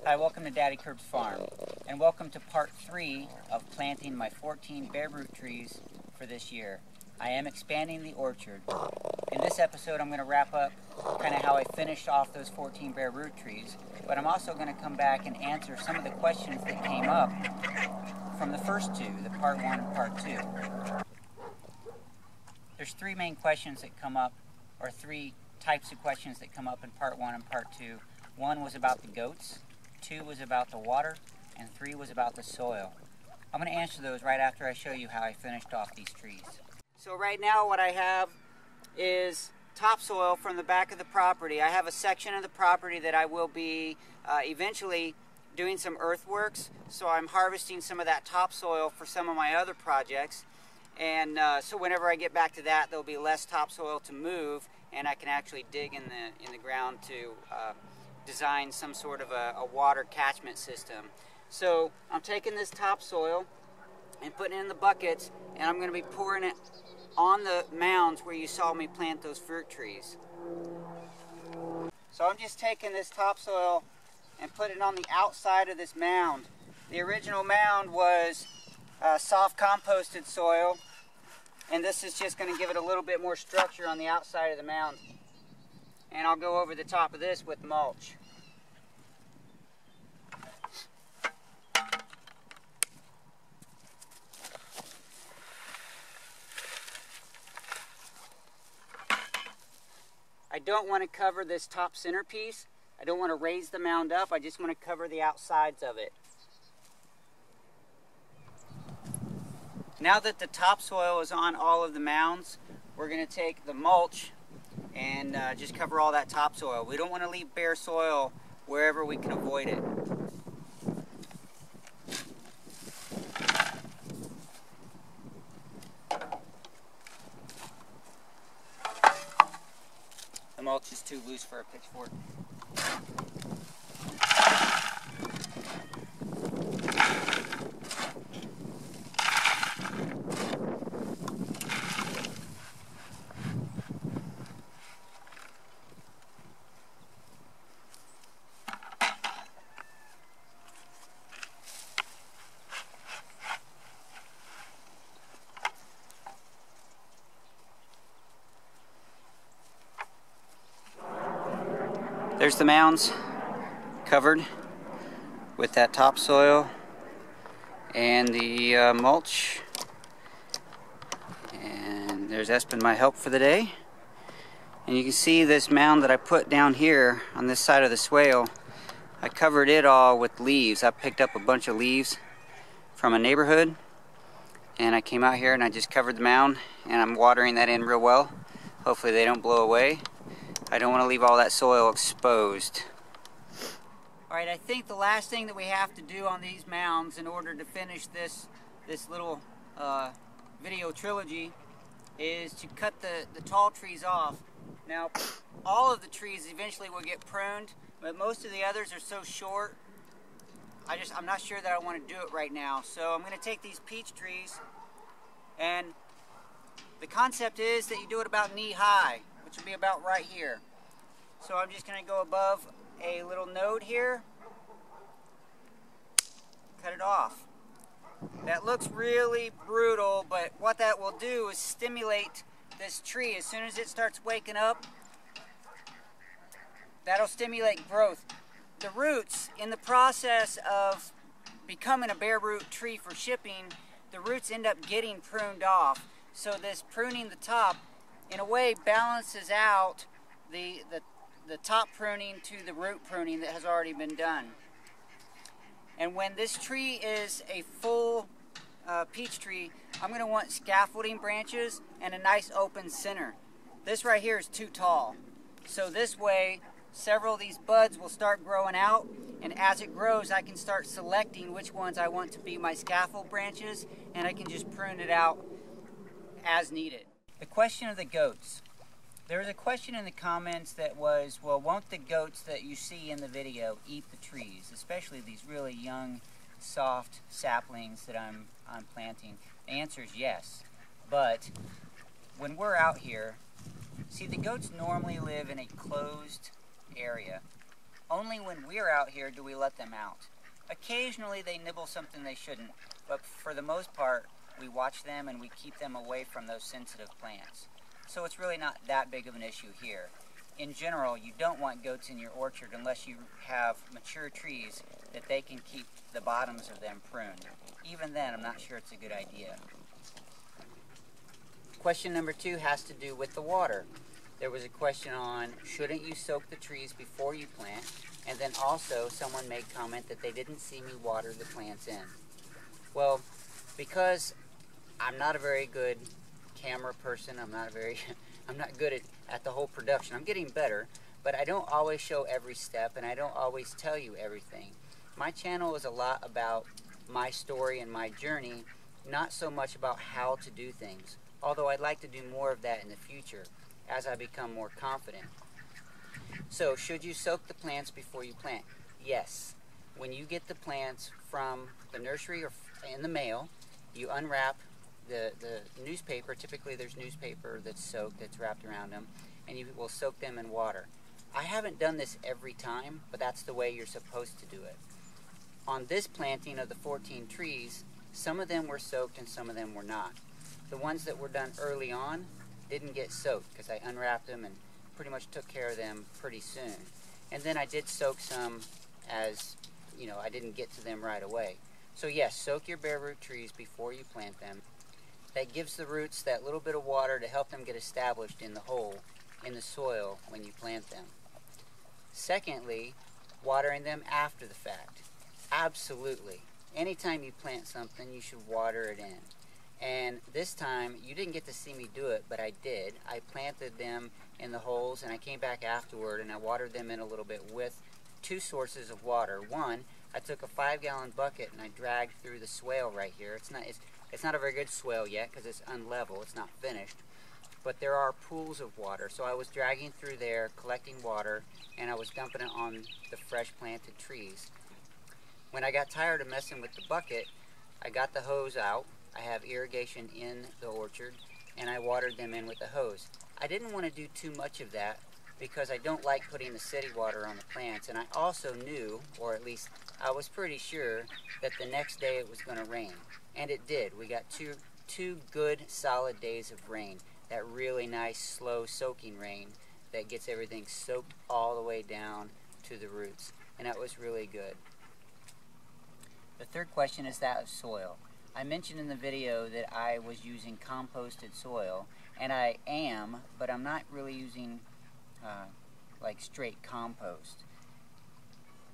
Hi, welcome to Daddy Curb's farm, and welcome to part 3 of planting my 14 bare root trees for this year. I am expanding the orchard. In this episode, I'm going to wrap up kind of how I finished off those 14 bare root trees, but I'm also going to come back and answer some of the questions that came up from the first two, the part 1 and part 2. There's 3 main questions that come up, or 3 types of questions that come up in part 1 and part 2. 1 was about the goats, 2 was about the water, and 3 was about the soil. I'm going to answer those right after I show you how I finished off these trees. So right now what I have is topsoil from the back of the property. I have a section of the property that I will be eventually doing some earthworks, so I'm harvesting some of that topsoil for some of my other projects. And so whenever I get back to that, there'll be less topsoil to move, and I can actually dig in the ground to design some sort of a water catchment system. So I'm taking this topsoil and putting it in the buckets, and I'm going to be pouring it on the mounds where you saw me plant those fruit trees. So I'm just taking this topsoil and putting it on the outside of this mound. The original mound was soft composted soil, and this is just going to give it a little bit more structure on the outside of the mound. And I'll go over the top of this with mulch. I don't want to cover this top centerpiece. I don't want to raise the mound up. I just want to cover the outsides of it. Now that the topsoil is on all of the mounds, we're going to take the mulch and just cover all that topsoil. We don't want to leave bare soil wherever we can avoid it. The mulch is too loose for a pitchfork. There's the mounds covered with that topsoil and the mulch. And there's Espen, my help for the day. And you can see this mound that I put down here on this side of the swale. I covered it all with leaves. I picked up a bunch of leaves from a neighborhood, and I came out here and I just covered the mound, and I'm watering that in real well. Hopefully they don't blow away. I don't want to leave all that soil exposed. Alright, I think the last thing that we have to do on these mounds in order to finish this little video trilogy is to cut the tall trees off. Now, all of the trees eventually will get pruned, but most of the others are so short, I'm not sure that I want to do it right now. So I'm going to take these peach trees, and the concept is that you do it about knee high, which will be about right here. So I'm just going to go above a little node here, cut it off. That looks really brutal, but what that will do is stimulate this tree. As soon as it starts waking up, that'll stimulate growth. The roots, in the process of becoming a bare root tree for shipping, the roots end up getting pruned off. So this pruning the top, in a way, balances out the top pruning to the root pruning that has already been done. And when this tree is a full peach tree, I'm going to want scaffolding branches and a nice open center. This right here is too tall. So this way, several of these buds will start growing out, and as it grows, I can start selecting which ones I want to be my scaffold branches, and I can just prune it out as needed. The question of the goats. There was a question in the comments that was, well, won't the goats that you see in the video eat the trees, especially these really young, soft saplings that I'm planting? The answer is yes. But when we're out here, see, the goats normally live in a closed area. Only when we're out here do we let them out. Occasionally they nibble something they shouldn't, but for the most part, we watch them and we keep them away from those sensitive plants. So it's really not that big of an issue here. In general, you don't want goats in your orchard unless you have mature trees that they can keep the bottoms of them pruned. Even then, I'm not sure it's a good idea. Question number 2 has to do with the water. There was a question on, shouldn't you soak the trees before you plant? And then also, someone made comment that they didn't see me water the plants in. Well, because I'm not a very good camera person, I'm not good at the whole production. I'm getting better, but I don't always show every step, and I don't always tell you everything. My channel is a lot about my story and my journey, not so much about how to do things, although I'd like to do more of that in the future as I become more confident. So, should you soak the plants before you plant? Yes. When you get the plants from the nursery or in the mail, you unwrap the newspaper. Typically there's newspaper that's soaked, that's wrapped around them, and you will soak them in water. I haven't done this every time, but that's the way you're supposed to do it. On this planting of the 14 trees, some of them were soaked and some of them were not. The ones that were done early on didn't get soaked because I unwrapped them and pretty much took care of them pretty soon. And then I did soak some as, I didn't get to them right away. So yes, soak your bare root trees before you plant them. That gives the roots that little bit of water to help them get established in the hole, in the soil when you plant them. Secondly, watering them after the fact. Absolutely. Anytime you plant something, you should water it in. And this time, you didn't get to see me do it, but I did. I planted them in the holes, and I came back afterward, and I watered them in a little bit with 2 sources of water. One, I took a 5-gallon bucket, and I dragged through the swale right here. It's not a very good swale yet, because it's unlevel. It's not finished. But there are pools of water, so I was dragging through there, collecting water, and I was dumping it on the fresh planted trees. When I got tired of messing with the bucket, I got the hose out. I have irrigation in the orchard, and I watered them in with the hose. I didn't want to do too much of that because I don't like putting the city water on the plants, and I also knew, or at least I was pretty sure, that the next day it was going to rain. And it did. We got two good solid days of rain. That really nice slow soaking rain that gets everything soaked all the way down to the roots, and that was really good. The third question is that of soil. I mentioned in the video that I was using composted soil, and I am, but I'm not really using like straight compost.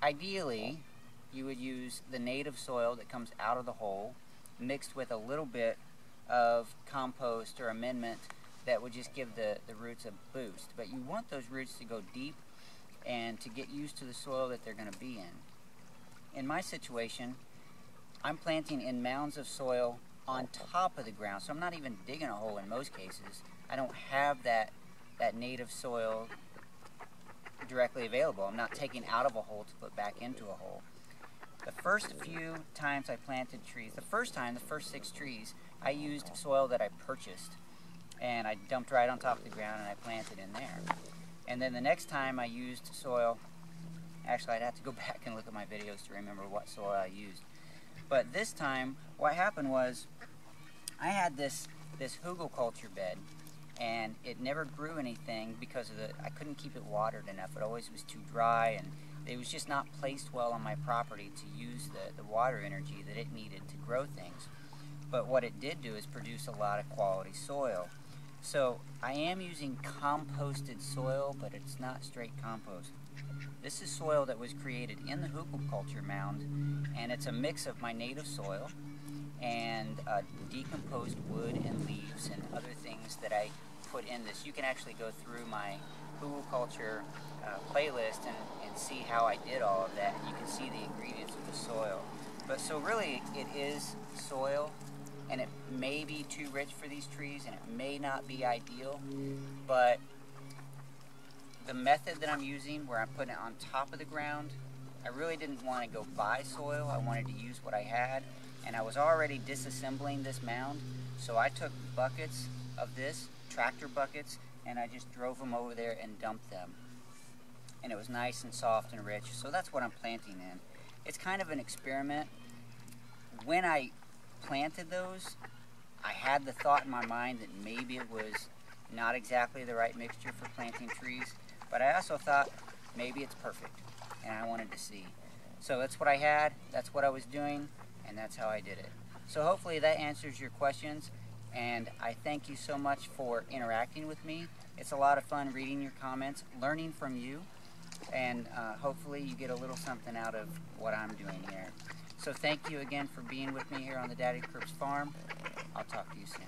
Ideally, you would use the native soil that comes out of the hole mixed with a little bit of compost or amendment that would just give the roots a boost. But you want those roots to go deep and to get used to the soil that they're going to be in. In my situation, I'm planting in mounds of soil on top of the ground, so I'm not even digging a hole in most cases. I don't have that native soil directly available. I'm not taking out of a hole to put back into a hole. The first few times I planted trees, the first 6 trees, I used soil that I purchased, and I dumped right on top of the ground and I planted in there. And then the next time I used soil, actually I'd have to go back and look at my videos to remember what soil I used. But this time, what happened was, I had this hugelkultur bed, and it never grew anything because I couldn't keep it watered enough. It always was too dry, and it was just not placed well on my property to use the water energy that it needed to grow things. But what it did do is produce a lot of quality soil. So I am using composted soil, but it's not straight compost. This is soil that was created in the hugelkultur mound, and it's a mix of my native soil and decomposed wood and leaves and other things that I put in this. You can actually go through my hugelkultur playlist and see how I did all of that, and you can see the ingredients of the soil. But so really it is soil, and it may be too rich for these trees and it may not be ideal, but the method that I'm using, where I'm putting it on top of the ground, I really didn't want to go buy soil. I wanted to use what I had, and I was already disassembling this mound, so I took buckets of this, tractor buckets, and I just drove them over there and dumped them. and it was nice and soft and rich. So that's what I'm planting in. It's kind of an experiment. When I planted those, I had the thought in my mind that maybe it was not exactly the right mixture for planting trees, but I also thought maybe it's perfect, and I wanted to see. So that's what I had, that's what I was doing, and that's how I did it. So hopefully that answers your questions, and I thank you so much for interacting with me. It's a lot of fun reading your comments, learning from you, and hopefully you get a little something out of what I'm doing here. So thank you again for being with me here on the Daddy Cribs Farm. I'll talk to you soon.